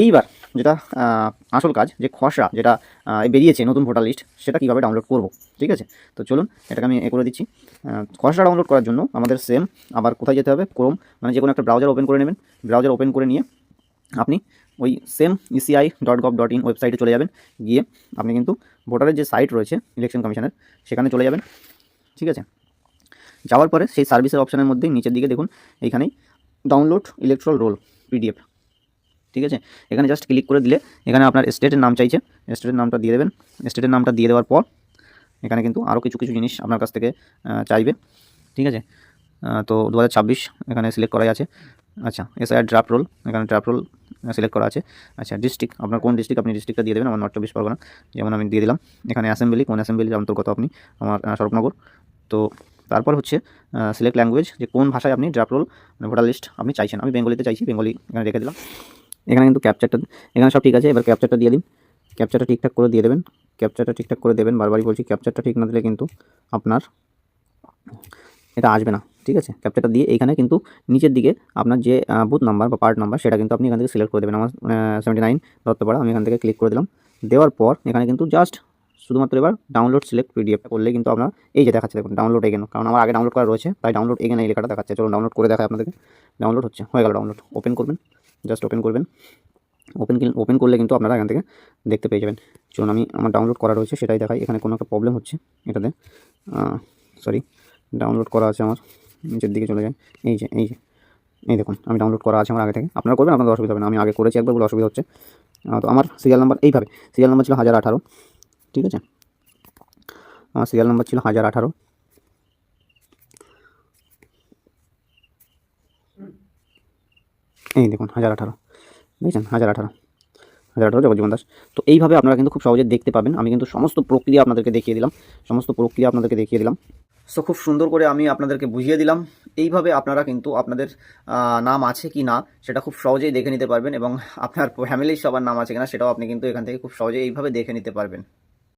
এইবার যেটা আসল কাজ, যে খসড়া যেটা বেরিয়েছে নতুন ভোটার লিস্ট, সেটা কীভাবে ডাউনলোড করব, ঠিক আছে। তো চলুন এটাকে আমি করে দিচ্ছি। খসড়া ডাউনলোড করার জন্য আমাদের সেম আবার কোথায় যেতে হবে, ক্রোম মানে যে কোনো একটা ব্রাউজার ওপেন করে নেবেন। ব্রাউজার ওপেন করে নিয়ে আপনি ওই সেম eci.gov.in ওয়েবসাইটে চলে যাবেন। গিয়ে আপনি কিন্তু ভোটারের যে সাইট রয়েছে ইলেকশন কমিশনের, সেখানে চলে যাবেন, ঠিক আছে। যাওয়ার পরে সেই সার্ভিসের অপশানের মধ্যেই নিচের দিকে দেখুন এইখানেই ডাউনলোড ইলেকট্রাল রোল পিডিএফ, ঠিক আছে। এখানে জাস্ট ক্লিক করে দিলে এখানে আপনার স্টেটের নাম চাইছে, স্টেটের নামটা দিয়ে দেবেন। স্টেটের নামটা দিয়ে দেওয়ার পর এখানে কিন্তু আরও কিছু কিছু জিনিস আপনার কাছ থেকে চাইবে, ঠিক আছে। তো 2026 এখানে সিলেক্ট করাই আছে। আচ্ছা, এসআইআর ড্রাফট রোল, এখানে ড্রাফট রোল সিলেক্ট করা আছে। আচ্ছা, ডিস্ট্রিক্ট, আপনার কোন ডিস্ট্রিক্ট, আপনি ডিস্ট্রিক্টটা দিয়ে দেবেন। আমার নর্থ চব্বিশ পরগনা, যেমন আমি দিয়ে দিলাম। এখানে অ্যাসেম্বলি, কোন অ্যাসেম্বলির অন্তর্গত আপনি, আমার স্বরূপনগর। তো তারপর হচ্ছে সিলেক্ট ল্যাঙ্গুয়েজ, যে কোন ভাষায় আপনি ড্রাফট রোল ভোটার লিস্ট আপনি চাইছেন। আমি বেঙ্গলিতে চাইছি, বেঙ্গলি এখানে রেখে দিলাম। এখানে কিন্তু ক্যাপচারটা, এখানে সব ঠিক আছে। এবার ক্যাপচারটা দিয়ে দিন, ক্যাপচারটা ঠিকঠাক করে দিয়ে দেবেন। ক্যাপচারটা ঠিকঠাক করে দেবেন, বারবারই বলছি, ক্যাপচারটা ঠিক না দিলে কিন্তু আপনার এটা আসবে না, ঠিক আছে। ক্যাপচারটা দিয়ে এইখানে কিন্তু নিচের দিকে আপনার যে বুথ নাম্বার বা পার্ট নাম্বার, সেটা কিন্তু আপনি এখান থেকে সিলেক্ট করে দেবেন। আমার 79 দত্তপাড়া, আমি এখান থেকে ক্লিক করে দিলাম। দেওয়ার পর এখানে কিন্তু জাস্ট শুধুমাত্র এবার ডাউনলোড সিলেক্ট পিডিএফটা করলে কিন্তু আপনার এই যে দেখাচ্ছে, দেখুন ডাউনলোড এগেন, কারণ আমার আগে ডাউনলোড করা রয়েছে, তাই ডাউনলোড এগেন এই লেখাটা দেখাচ্ছে। চলুন ডাউনলোড করে দেখায় আপনাদেরকে। ডাউনলোড হচ্ছে, হয়ে গেল ডাউনলোড। ওপেন করবেন, জাস্ট ওপেন করবেন। ওপেন করলে কিন্তু আপনারা এখান থেকে দেখতে পেয়ে যাবেন। চলুন আমি আমার ডাউনলোড করা রয়েছে সেটাই দেখাই। এখানে কোনো একটা প্রবলেম হচ্ছে এটাতে, সরি, ডাউনলোড করা আছে আমার, নিচের দিকে চলে যায়। এই দেখুন, আমি ডাউনলোড করা আছে আমার আগে থেকে। আপনারা করবেন, আপনাদের অসুবিধা হবে না। আমি আগে করেছি একবার বলে অসুবিধা হচ্ছে। তো আমার সিরিয়াল নাম্বার এইভাবে, সিরিয়াল নাম্বার ছিল 1018, ঠিক আছে। আমার সিরিয়াল নাম্বার ছিল 1018। এই দেখুন 1018, বুঝছেন, 1018 জগজ্জীবন দাস। তো এইভাবে আপনারা কিন্তু খুব সহজে দেখতে পাবেন। আমি কিন্তু সমস্ত প্রক্রিয়া আপনাদেরকে দেখিয়ে দিলাম। সো খুব সুন্দর করে আমি আপনাদেরকে বুঝিয়ে দিলাম। এইভাবে আপনারা কিন্তু আপনাদের নাম আছে কি না সেটা খুব সহজেই দেখে নিতে পারবেন, এবং আপনার ফ্যামিলির সবার নাম আছে কিনা সেটাও আপনি কিন্তু এখান থেকে খুব সহজেই এইভাবে দেখে নিতে পারবেন।